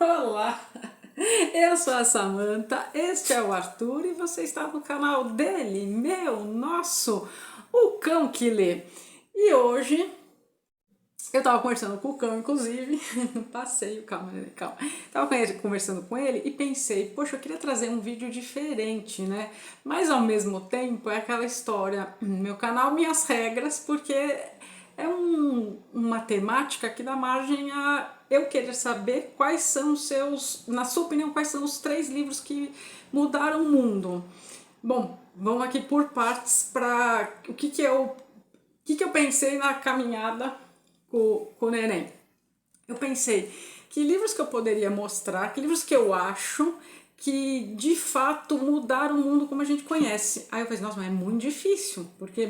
Olá, eu sou a Samantha, este é o Arthur e você está no canal dele, meu, nosso, o Cão que Lê. E hoje eu tava conversando com o cão, inclusive, passeio, calma, né, calma. Tava conversando com ele e pensei, poxa, eu queria trazer um vídeo diferente, né? Mas ao mesmo tempo é aquela história, meu canal, minhas regras, porque é uma temática que dá margem a eu querer saber quais são os seus, na sua opinião, quais são os 3 livros que mudaram o mundo. Bom, vamos aqui por partes para o que que eu pensei na caminhada com o neném. Eu pensei que livros que eu poderia mostrar, que livros que eu acho que de fato mudaram o mundo como a gente conhece. Aí eu pensei, nossa, mas é muito difícil, porque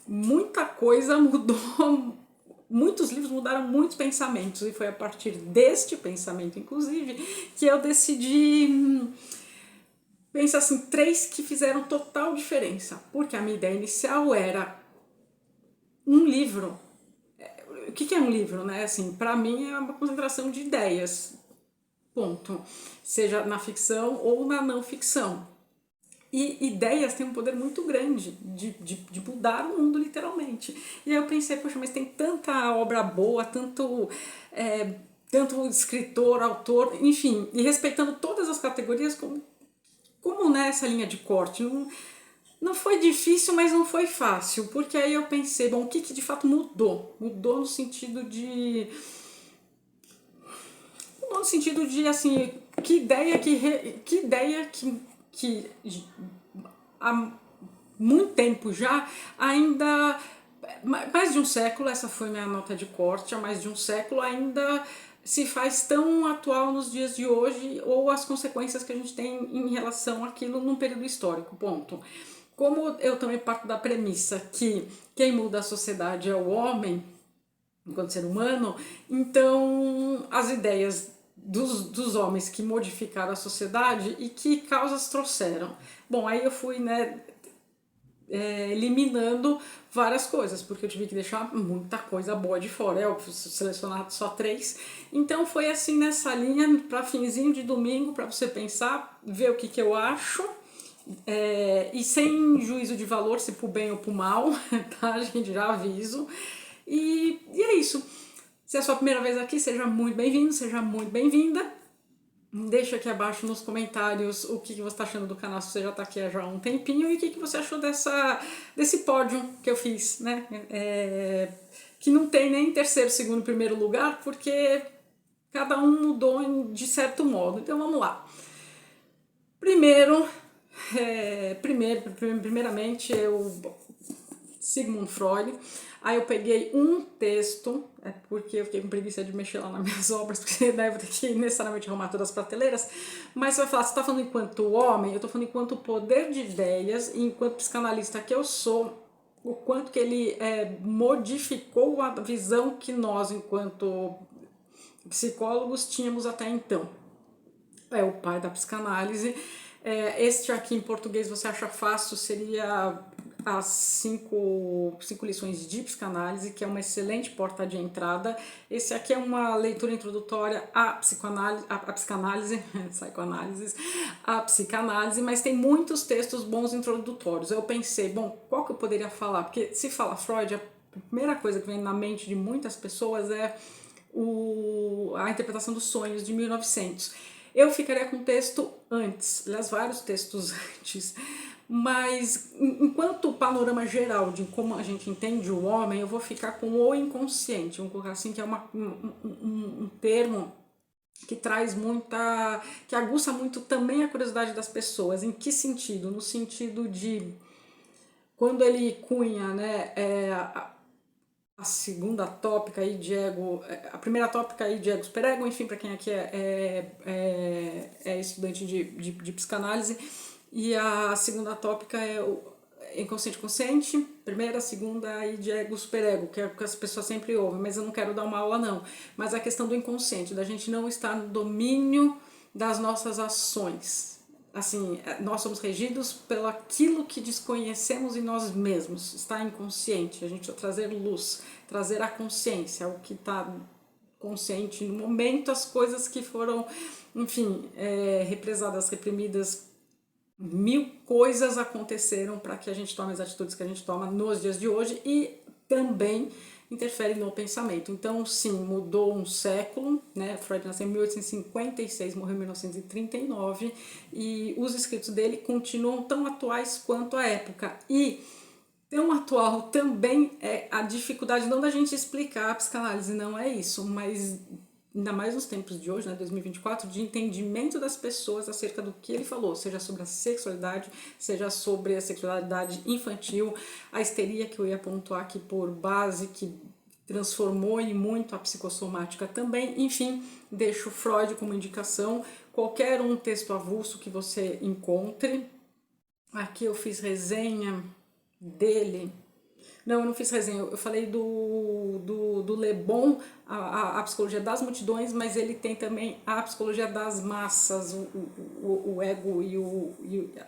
muita coisa mudou, muitos livros mudaram muitos pensamentos, e foi a partir deste pensamento, inclusive, que eu decidi pensar assim, 3 que fizeram total diferença, porque a minha ideia inicial era um livro. O que é um livro, né? Assim, para mim é uma concentração de ideias, ponto. Seja na ficção ou na não ficção. E ideias têm um poder muito grande de mudar o mundo, literalmente. E aí eu pensei, poxa, mas tem tanta obra boa, tanto escritor, autor, enfim, e respeitando todas as categorias, como nessa linha de corte. Não foi difícil, mas não foi fácil, porque aí eu pensei, bom, o que de fato mudou? Mudou no sentido de assim, que há muito tempo já, ainda mais de um século, essa foi minha nota de corte, há mais de um século ainda se faz tão atual nos dias de hoje, ou as consequências que a gente tem em relação àquilo num período histórico, ponto. Como eu também parto da premissa que quem muda a sociedade é o homem, enquanto ser humano, então as ideias dos homens que modificaram a sociedade e que causas trouxeram. Bom, aí eu fui, né, eliminando várias coisas, porque eu tive que deixar muita coisa boa de fora, selecionar só 3. Então foi assim nessa linha, para finzinho de domingo, para você pensar, ver o que eu acho, e sem juízo de valor, se pro bem ou pro mal, tá? A gente já aviso. E é isso. Se é a sua primeira vez aqui, seja muito bem-vindo, seja muito bem-vinda. Deixa aqui abaixo nos comentários o que você está achando do canal, se você já está aqui já há um tempinho, e o que você achou desse pódio que eu fiz, né? Que não tem nem terceiro, segundo, primeiro lugar, porque cada um mudou de certo modo. Então vamos lá. Primeiramente, Sigmund Freud. Aí eu peguei um texto, porque eu fiquei com preguiça de mexer lá nas minhas obras, porque daí eu vou ter que necessariamente arrumar todas as prateleiras, mas você vai falar, você está falando enquanto homem, eu estou falando enquanto poder de ideias, e enquanto psicanalista que eu sou, o quanto que ele modificou a visão que nós, enquanto psicólogos, tínhamos até então. É o pai da psicanálise. Este aqui em português você acha fácil, seria as cinco lições de psicanálise, que é uma excelente porta de entrada. Esse aqui é uma leitura introdutória à psicanálise, psicoanálise, à psicanálise, mas tem muitos textos bons introdutórios. Eu pensei, bom, qual que eu poderia falar? Porque se fala Freud, a primeira coisa que vem na mente de muitas pessoas é a interpretação dos sonhos de 1900. Eu ficaria com o texto antes, aliás, vários textos antes, mas enquanto panorama geral de como a gente entende o homem, eu vou ficar com o inconsciente, vamos colocar assim, que é um termo que traz que aguça muito também a curiosidade das pessoas. Em que sentido? No sentido de, quando ele cunha, né, a segunda tópica aí, Diego, a primeira tópica aí, Diego Sperego, enfim, para quem aqui é estudante de psicanálise, e a segunda tópica é o inconsciente consciente, primeira, segunda aí, Diego Sperego, que é o que as pessoas sempre ouvem, mas eu não quero dar uma aula não, mas a questão do inconsciente, da gente não estar no domínio das nossas ações. Assim, nós somos regidos pelo aquilo que desconhecemos em nós mesmos, está inconsciente, a gente precisa trazer luz, trazer a consciência, o que está consciente no momento, as coisas que foram, enfim, represadas, reprimidas, mil coisas aconteceram para que a gente tome as atitudes que a gente toma nos dias de hoje e também interfere no pensamento. Então, sim, mudou um século, né? Freud nasceu em 1856, morreu em 1939 e os escritos dele continuam tão atuais quanto a época. E tão atual também é a dificuldade não da gente explicar a psicanálise, não é isso, mas ainda mais nos tempos de hoje, né, 2024, de entendimento das pessoas acerca do que ele falou, seja sobre a sexualidade, seja sobre a sexualidade infantil, a histeria que eu ia pontuar aqui por base, que transformou em muito a psicossomática também, enfim, deixo Freud como indicação, qualquer um texto avulso que você encontre. Aqui eu fiz resenha dele. Não, eu não fiz resenha, eu falei do Le Bon, a psicologia das multidões, mas ele tem também a psicologia das massas, o ego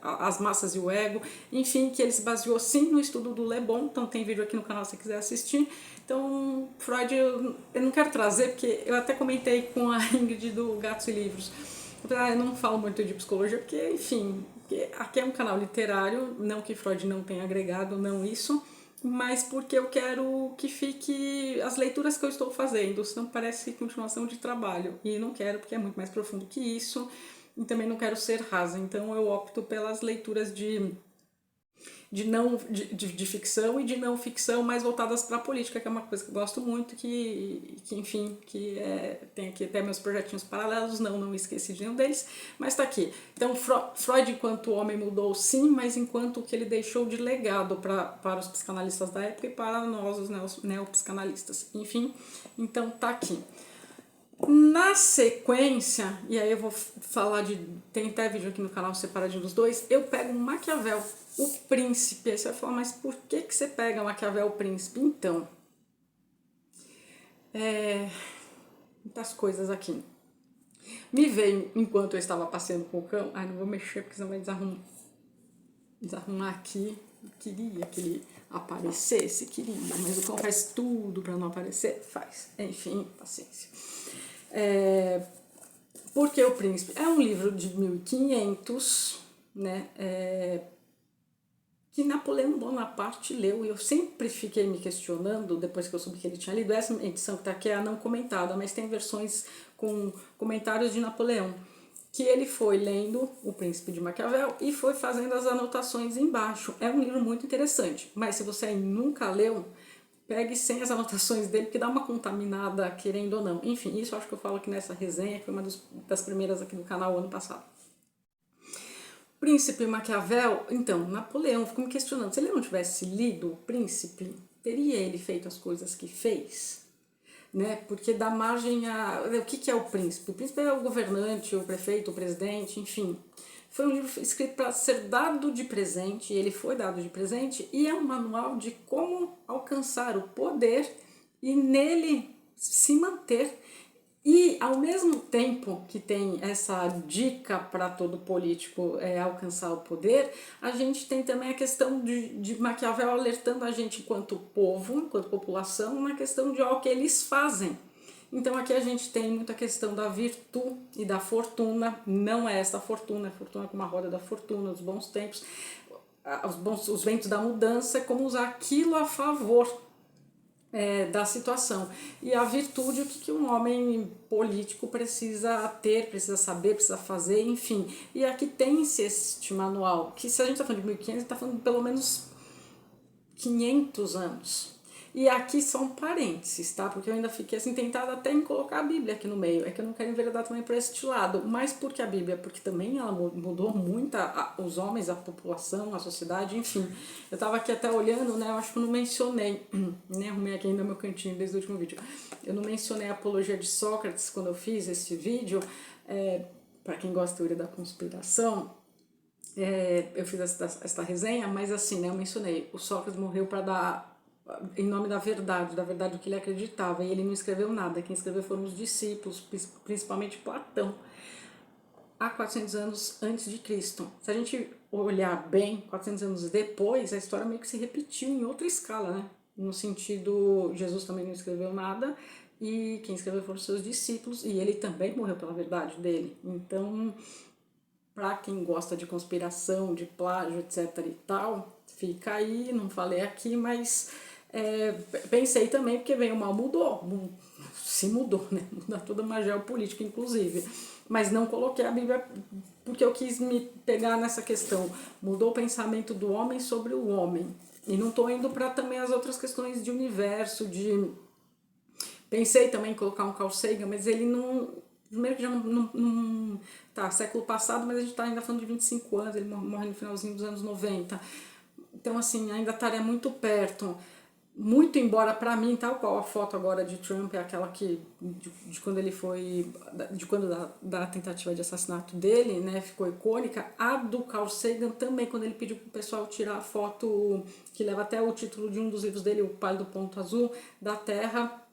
as massas e o ego, enfim, que ele se baseou sim no estudo do Le Bon, então tem vídeo aqui no canal se você quiser assistir. Então, Freud eu não quero trazer, porque eu até comentei com a Ingrid do Gatos e Livros, eu não falo muito de psicologia, porque, enfim, aqui é um canal literário, não que Freud não tenha agregado, não isso, mas porque eu quero que fique as leituras que eu estou fazendo, senão parece continuação de trabalho, e não quero, porque é muito mais profundo que isso, e também não quero ser rasa, então eu opto pelas leituras de ficção e de não ficção mais voltadas para a política, que é uma coisa que eu gosto muito, que enfim, tem aqui até meus projetinhos paralelos, não esqueci de nenhum deles, mas está aqui. Então, Freud, enquanto homem, mudou sim, mas enquanto o que ele deixou de legado para os psicanalistas da época e para nós, os neopsicanalistas. Enfim, então tá aqui. Na sequência, e aí eu vou falar tem até vídeo aqui no canal separadinho dos dois, eu pego Maquiavel, o Príncipe. Aí você vai falar, mas por que você pega Maquiavel, o Príncipe? Então, muitas coisas aqui. Me veio, enquanto eu estava passeando com o cão, não vou mexer porque senão vai desarrumar aqui. Eu queria que ele aparecesse, mas o cão faz tudo para não aparecer, faz. Enfim, paciência. Porque o Príncipe é um livro de 1500, né, que Napoleão Bonaparte leu, e eu sempre fiquei me questionando, depois que eu soube que ele tinha lido, essa edição que está aqui é a não comentada, mas tem versões com comentários de Napoleão, que ele foi lendo O Príncipe de Maquiavel e foi fazendo as anotações embaixo. É um livro muito interessante, mas se você nunca leu, pegue sem as anotações dele, que dá uma contaminada, querendo ou não. Enfim, isso eu acho que eu falo aqui nessa resenha, que foi uma das primeiras aqui do canal ano passado. Príncipe Maquiavel, então, Napoleão, fico me questionando, se ele não tivesse lido O Príncipe, teria ele feito as coisas que fez? Né? Porque dá margem a... O que é o príncipe? O príncipe é o governante, o prefeito, o presidente, enfim. Foi um livro escrito para ser dado de presente, e ele foi dado de presente, e é um manual de como alcançar o poder e nele se manter. E ao mesmo tempo que tem essa dica para todo político alcançar o poder, a gente tem também a questão de Maquiavel alertando a gente enquanto povo, enquanto população, na questão de o que eles fazem. Então aqui a gente tem muita questão da virtude e da fortuna, não é essa fortuna, a fortuna como a roda da fortuna, os bons tempos, os ventos da mudança, como usar aquilo a favor da situação. E a virtude, o que um homem político precisa ter, precisa saber, precisa fazer, enfim. E aqui tem-se este manual, que se a gente está falando de 1500, a gente está falando de pelo menos 500 anos. E aqui são parênteses, tá? Porque eu ainda fiquei assim tentada até em colocar a Bíblia aqui no meio. É que eu não quero enveredar também por este lado. Mas por que a Bíblia? Porque também ela mudou muito os homens, a população, a sociedade, enfim. Eu tava aqui até olhando, né? Eu acho que eu não mencionei, né? Arrumei aqui ainda meu cantinho desde o último vídeo. Eu não mencionei a apologia de Sócrates quando eu fiz este vídeo. Para quem gosta da teoria da conspiração, eu fiz esta resenha, mas assim, né? Eu mencionei, o Sócrates morreu para dar em nome da verdade do que ele acreditava, e ele não escreveu nada, quem escreveu foram os discípulos, principalmente Platão, há 400 anos antes de Cristo. Se a gente olhar bem, 400 anos depois, a história meio que se repetiu em outra escala, né? No sentido, Jesus também não escreveu nada, e quem escreveu foram seus discípulos, e ele também morreu pela verdade dele. Então, para quem gosta de conspiração, de plágio, etc e tal, fica aí, não falei aqui, mas pensei também, porque bem, o mal mudou, se mudou, né? Muda toda uma geopolítica, inclusive. Mas não coloquei a Bíblia porque eu quis me pegar nessa questão. Mudou o pensamento do homem sobre o homem. E não estou indo para também as outras questões de universo, de... Pensei também em colocar um Carl Sagan, mas ele não... Primeiro que já não tá, século passado, mas a gente está ainda falando de 25 anos, ele morre no finalzinho dos anos 90. Então, assim, ainda estaria muito perto. Muito embora para mim, tal qual a foto agora de Trump é aquela que de quando ele foi, de quando da tentativa de assassinato dele, né, ficou icônica. A do Carl Sagan também, quando ele pediu pro pessoal tirar a foto que leva até o título de um dos livros dele, O Pai do Ponto Azul, da Terra,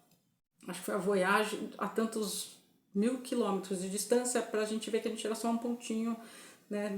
acho que foi a Voyage, a tantos 1000 quilômetros de distância, para a gente ver que a gente era só um pontinho, né,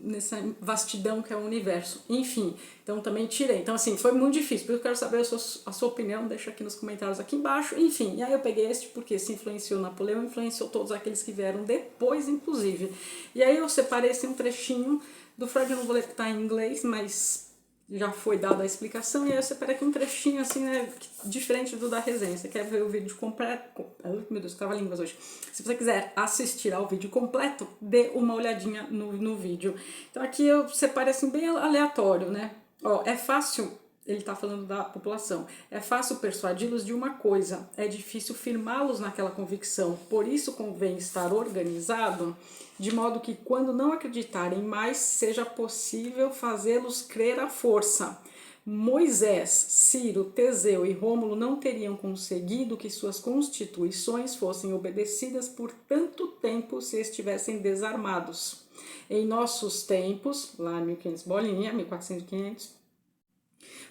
nessa vastidão que é o universo. Enfim, então também tirei. Então, assim, foi muito difícil, porque eu quero saber a sua opinião, deixa aqui nos comentários aqui embaixo. Enfim, e aí eu peguei este porque se influenciou Napoleão, influenciou todos aqueles que vieram depois, inclusive. E aí eu separei assim, um trechinho do Freud, eu não vou ler porque tá em inglês, mas já foi dada a explicação, e aí eu separei aqui um trechinho assim, né, diferente do da resenha. Você quer ver o vídeo completo? Meu Deus, trava-línguas hoje. Se você quiser assistir ao vídeo completo, dê uma olhadinha no vídeo. Então aqui eu separei assim bem aleatório, né? Ó, é fácil, ele está falando da população, é fácil persuadi-los de uma coisa, é difícil firmá-los naquela convicção, por isso convém estar organizado, de modo que quando não acreditarem mais, seja possível fazê-los crer à força. Moisés, Ciro, Teseu e Rômulo não teriam conseguido que suas constituições fossem obedecidas por tanto tempo se estivessem desarmados. Em nossos tempos, lá 1500 bolinha, 1400, 500,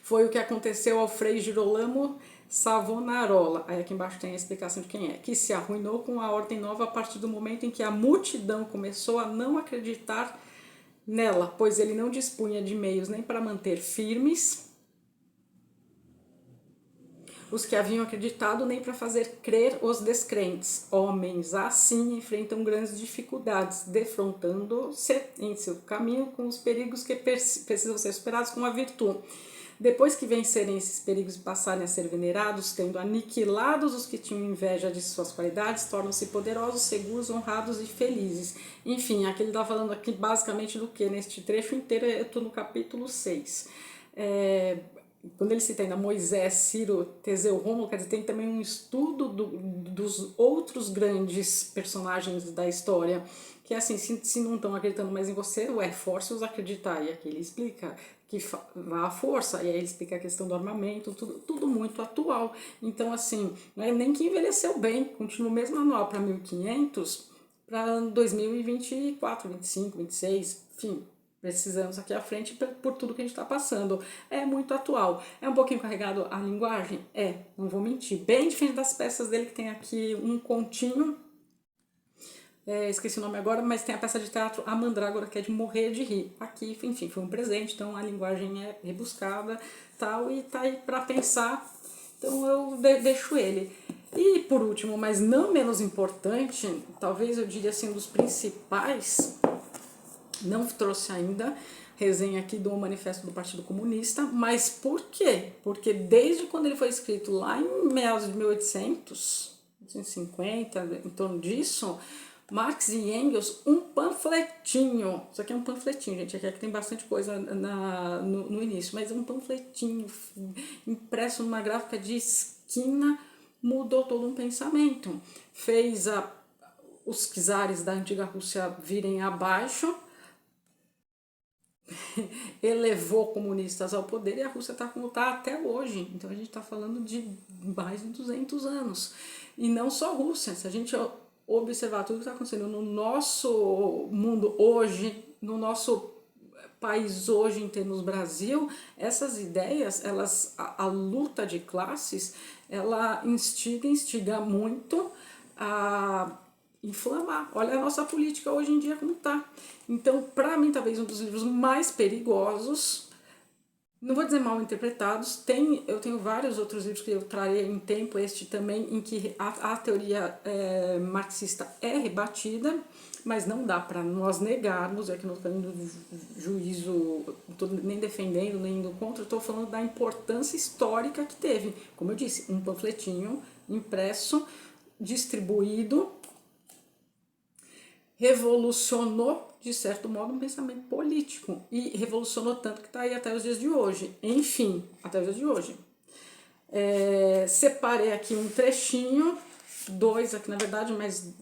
foi o que aconteceu ao Frei Girolamo Savonarola, aí aqui embaixo tem a explicação de quem é, que se arruinou com a Ordem Nova a partir do momento em que a multidão começou a não acreditar nela, pois ele não dispunha de meios nem para manter firmes os que haviam acreditado, nem para fazer crer os descrentes. Homens assim enfrentam grandes dificuldades, defrontando-se em seu caminho com os perigos que precisam ser superados com a virtude. Depois que vencerem esses perigos e passarem a ser venerados, tendo aniquilados os que tinham inveja de suas qualidades, tornam-se poderosos, seguros, honrados e felizes. Enfim, aqui ele está falando aqui basicamente do que? Neste trecho inteiro, eu estou no capítulo 6. Quando ele cita ainda Moisés, Ciro, Teseu, Rômulo, quer dizer, tem também um estudo dos outros grandes personagens da história, que é assim, se não estão acreditando mais em você, força-os a acreditar. E aqui ele explica que vá à força, e aí ele explica a questão do armamento, tudo muito atual. Então, assim, não é nem que envelheceu bem, continua o mesmo manual para 1500, para 2024, 25, 26, enfim, precisamos aqui à frente por tudo que a gente está passando. É muito atual. É um pouquinho carregado a linguagem? É, não vou mentir. Bem diferente das peças dele, que tem aqui um continho. Esqueci o nome agora, mas tem a peça de teatro A Mandrágora, que é de morrer de rir. Aqui, enfim, foi um presente, então a linguagem é rebuscada, tal, e tá aí para pensar. Então eu deixo ele. E por último, mas não menos importante, talvez eu diria assim, um dos principais, não trouxe ainda resenha aqui do Manifesto do Partido Comunista, mas por quê? Porque desde quando ele foi escrito lá em meados de 1800, 1850, em torno disso, Marx e Engels, um panfletinho, isso aqui é um panfletinho, gente, aqui tem bastante coisa no início, mas um panfletinho impresso numa gráfica de esquina, mudou todo um pensamento, fez os czares da antiga Rússia virem abaixo, elevou comunistas ao poder, e a Rússia está como está até hoje. Então a gente está falando de mais de 200 anos. E não só a Rússia, se a gente observar tudo que está acontecendo no nosso mundo hoje, no nosso país hoje, em termos Brasil, essas ideias, a luta de classes, ela instiga muito a inflamar. Olha a nossa política hoje em dia como está. Então, para mim, talvez um dos livros mais perigosos, não vou dizer mal interpretados, eu tenho vários outros livros que eu trarei em tempo, este também, em que a teoria marxista é rebatida, mas não dá para nós negarmos, é que não estou indo juízo, não estou nem defendendo, nem indo contra, estou falando da importância histórica que teve. Como eu disse, um panfletinho impresso, distribuído, revolucionou, de certo modo, um pensamento político. E revolucionou tanto que está aí até os dias de hoje. Enfim, até os dias de hoje. Separei aqui um trechinho, dois aqui na verdade, mas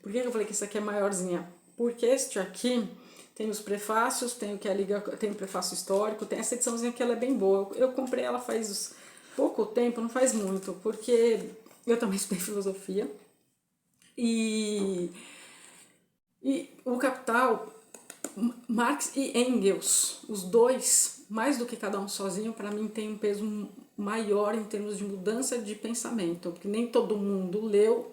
por que eu falei que isso aqui é maiorzinha? Porque este aqui tem os prefácios, tem o que é liga, tem o prefácio histórico, tem essa ediçãozinha que ela é bem boa. Eu comprei ela faz pouco tempo, não faz muito, porque eu também estudei filosofia. E o Capital, Marx e Engels, os dois, mais do que cada um sozinho, para mim tem um peso maior em termos de mudança de pensamento, porque nem todo mundo leu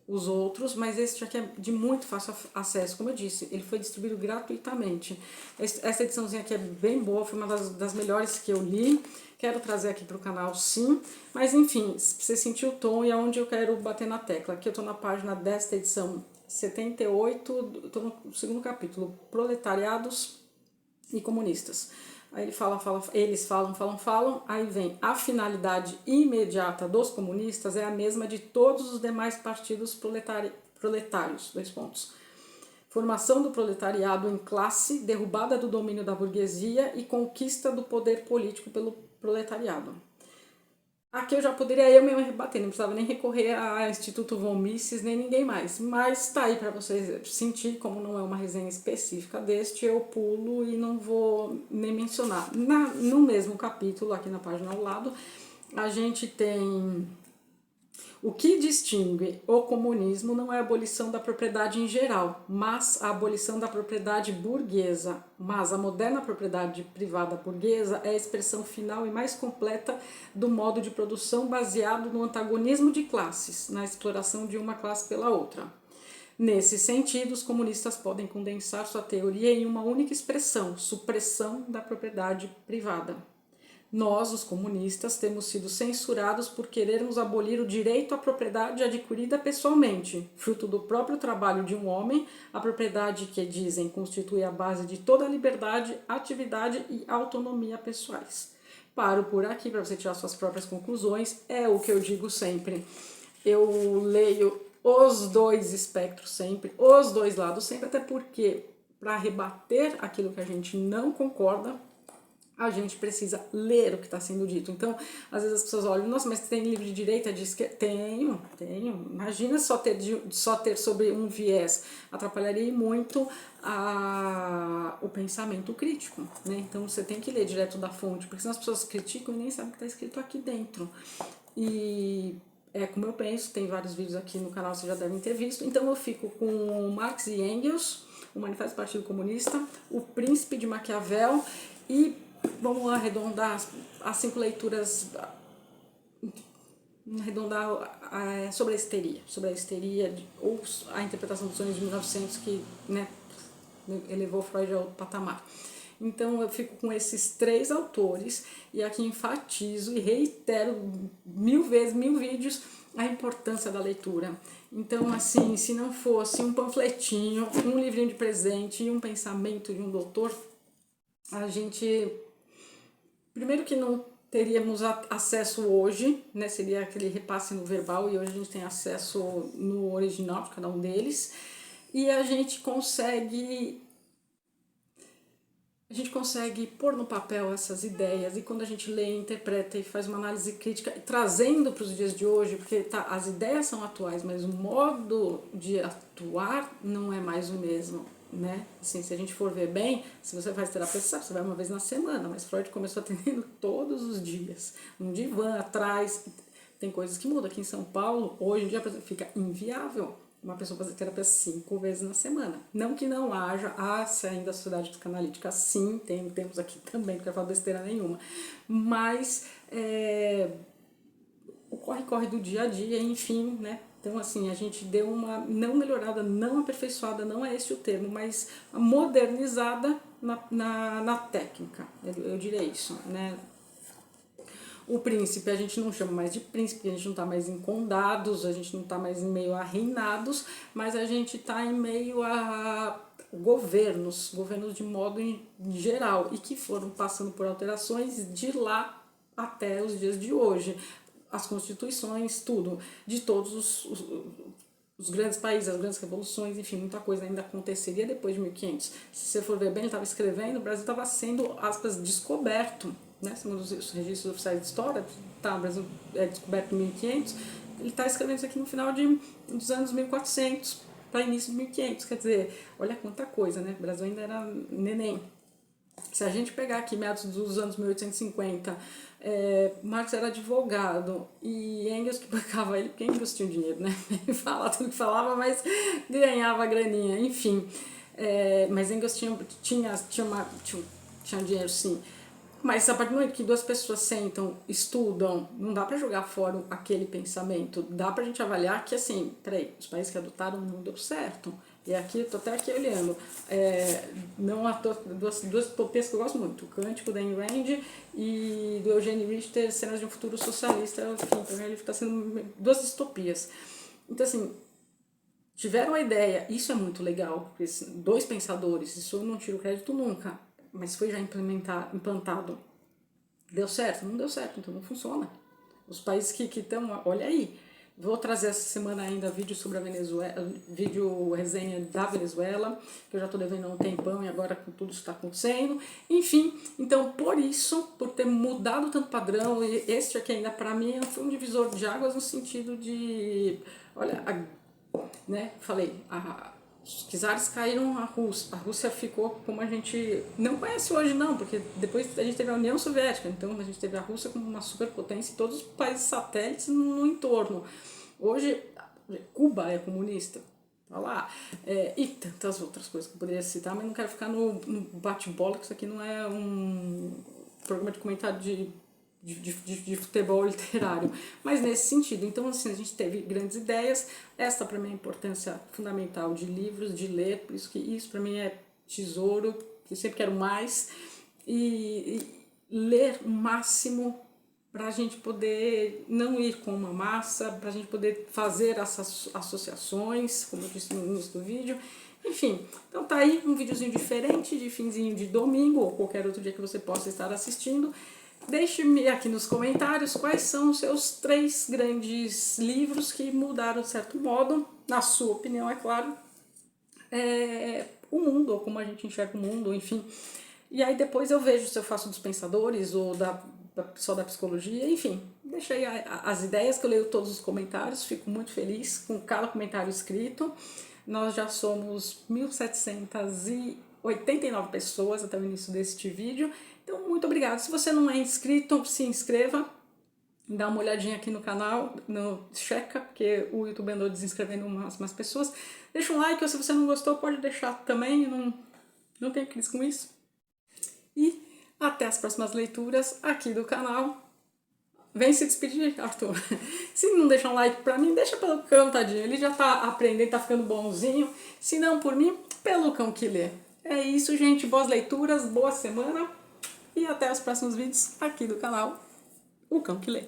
os outros, mas esse aqui é de muito fácil acesso, como eu disse, ele foi distribuído gratuitamente. Essa ediçãozinha aqui é bem boa, foi uma das melhores que eu li, quero trazer aqui para o canal sim, mas enfim, você sentiu o tom e aonde eu quero bater na tecla. Aqui eu estou na página desta edição 78, estou no segundo capítulo, Proletariados e Comunistas. Aí ele eles falam, aí vem a finalidade imediata dos comunistas é a mesma de todos os demais partidos proletários, dois pontos. Formação do proletariado em classe, derrubada do domínio da burguesia e conquista do poder político pelo proletariado. Aqui eu já poderia eu mesmo rebater, não precisava nem recorrer a Instituto von Mises, nem ninguém mais. Mas tá aí para vocês sentir, como não é uma resenha específica deste, eu pulo e não vou nem mencionar. No mesmo capítulo, aqui na página ao lado, a gente tem... O que distingue o comunismo não é a abolição da propriedade em geral, mas a abolição da propriedade burguesa. Mas a moderna propriedade privada burguesa é a expressão final e mais completa do modo de produção baseado no antagonismo de classes, na exploração de uma classe pela outra. Nesse sentido, os comunistas podem condensar sua teoria em uma única expressão: supressão da propriedade privada. Nós, os comunistas, temos sido censurados por querermos abolir o direito à propriedade adquirida pessoalmente, fruto do próprio trabalho de um homem, a propriedade que, dizem, constitui a base de toda a liberdade, atividade e autonomia pessoais. Paro por aqui para você tirar suas próprias conclusões, é o que eu digo sempre. Eu leio os dois espectros sempre, os dois lados sempre, até porque, para rebater aquilo que a gente não concorda, a gente precisa ler o que está sendo dito. Então, às vezes as pessoas olham, nossa, mas tem livro de direita, de esquerda? Tenho. Imagina só ter sobre um viés. Atrapalharia muito o pensamento crítico, né? Então, você tem que ler direto da fonte, porque senão as pessoas criticam e nem sabem o que está escrito aqui dentro. E é como eu penso, tem vários vídeos aqui no canal, vocês já devem ter visto. Então, eu fico com Marx e Engels, o Manifesto do Partido Comunista, o Príncipe de Maquiavel e vamos arredondar as 5 leituras, arredondar sobre a histeria ou a interpretação dos sonhos de 1900 que, né, elevou Freud ao patamar. Então eu fico com esses 3 autores e aqui enfatizo e reitero 1000 vezes, 1000 vídeos, a importância da leitura. Então, assim, se não fosse um panfletinho, um livrinho de presente e um pensamento de um doutor, a gente... Primeiro que não teríamos acesso hoje, né? Seria aquele repasse no verbal e hoje a gente tem acesso no original de cada um deles. E a gente consegue pôr no papel essas ideias e quando a gente lê, interpreta e faz uma análise crítica, trazendo para os dias de hoje, porque as ideias são atuais, mas o modo de atuar não é mais o mesmo. Né? Assim, se a gente for ver bem, se você faz terapia, você sabe, você vai uma vez na semana, mas Freud começou atendendo todos os dias, num divã atrás, tem coisas que mudam. Aqui em São Paulo, hoje em dia, por exemplo, fica inviável uma pessoa fazer terapia 5 vezes na semana. Não que não haja, se ainda a sociedade psicanalítica, sim, temos aqui também, não quero falar besteira nenhuma, mas o corre-corre do dia a dia, enfim, né? Então, assim, a gente deu uma não melhorada, não aperfeiçoada, não é esse o termo, mas modernizada na técnica, eu diria isso, né? O príncipe a gente não chama mais de príncipe, a gente não está mais em condados, a gente não está mais em meio a reinados, mas a gente está em meio a governos de modo em geral, e que foram passando por alterações de lá até os dias de hoje. As constituições, tudo, de todos os grandes países, as grandes revoluções, enfim, muita coisa ainda aconteceria depois de 1500. Se você for ver bem, ele estava escrevendo, o Brasil estava sendo, aspas, descoberto, né? Segundo os registros oficiais de história, tá, o Brasil é descoberto em 1500, ele está escrevendo isso aqui no final dos anos 1400 para início de 1500, quer dizer, olha quanta coisa, né? O Brasil ainda era neném. Se a gente pegar aqui meados dos anos 1850, Marx era advogado e Engels que bancava ele, porque Engels tinha dinheiro, né? Ele falava tudo que falava, mas ganhava graninha, enfim. Mas Engels tinha dinheiro, sim. Mas a partir do momento que duas pessoas sentam, estudam, não dá para jogar fora aquele pensamento. Dá pra gente avaliar que, assim, peraí, os países que adotaram não deu certo. E aqui, eu tô até aqui olhando, não duas utopias que eu gosto muito, o Cântico da Ayn Rand e do Eugene Richter, Cenas de um Futuro Socialista, enfim, para mim ele está sendo duas distopias. Então, assim, tiveram a ideia, isso é muito legal, porque dois pensadores, isso eu não tiro crédito nunca, mas foi já implantado. Deu certo? Não deu certo, então não funciona. Os países que estão, olha aí, vou trazer essa semana ainda vídeo sobre a Venezuela, vídeo resenha da Venezuela, que eu já estou devendo há um tempão e agora com tudo isso está acontecendo. Enfim, então por isso, por ter mudado tanto padrão, e este aqui ainda para mim foi um divisor de águas no sentido de, olha, né, falei, os czares caíram, a Rússia ficou como a gente não conhece hoje não, porque depois a gente teve a União Soviética, então a gente teve a Rússia como uma superpotência e todos os países satélites no entorno. Hoje, Cuba é comunista, tá lá, e tantas outras coisas que eu poderia citar, mas não quero ficar no bate-bola, que isso aqui não é um programa de comentário de futebol literário, mas nesse sentido. Então, assim, a gente teve grandes ideias. Esta, para mim, é a importância fundamental de livros, de ler, por isso que isso, para mim, é tesouro, que eu sempre quero mais, e ler o máximo para a gente poder não ir com uma massa, para a gente poder fazer essas associações, como eu disse no início do vídeo. Enfim, então tá aí um videozinho diferente, de finzinho de domingo, ou qualquer outro dia que você possa estar assistindo. Deixe-me aqui nos comentários quais são os seus 3 grandes livros que mudaram de certo modo, na sua opinião, é claro, o mundo, ou como a gente enxerga o mundo, enfim. E aí depois eu vejo se eu faço dos pensadores ou só da psicologia, enfim. Deixa aí as ideias, que eu leio todos os comentários, fico muito feliz com cada comentário escrito. Nós já somos 1.789 pessoas até o início deste vídeo. Então, muito obrigada. Se você não é inscrito, se inscreva. Dá uma olhadinha aqui no canal, checa, porque o YouTube andou desinscrevendo umas pessoas. Deixa um like, ou se você não gostou, pode deixar também. Não tenho crise com isso. E até as próximas leituras aqui do canal. Vem se despedir, Arthur. Se não deixar um like pra mim, deixa pelo cão, tadinho. Ele já tá aprendendo, tá ficando bonzinho. Se não por mim, pelo cão que lê. É isso, gente. Boas leituras, boa semana. E até os próximos vídeos aqui do canal O Cão que Lê.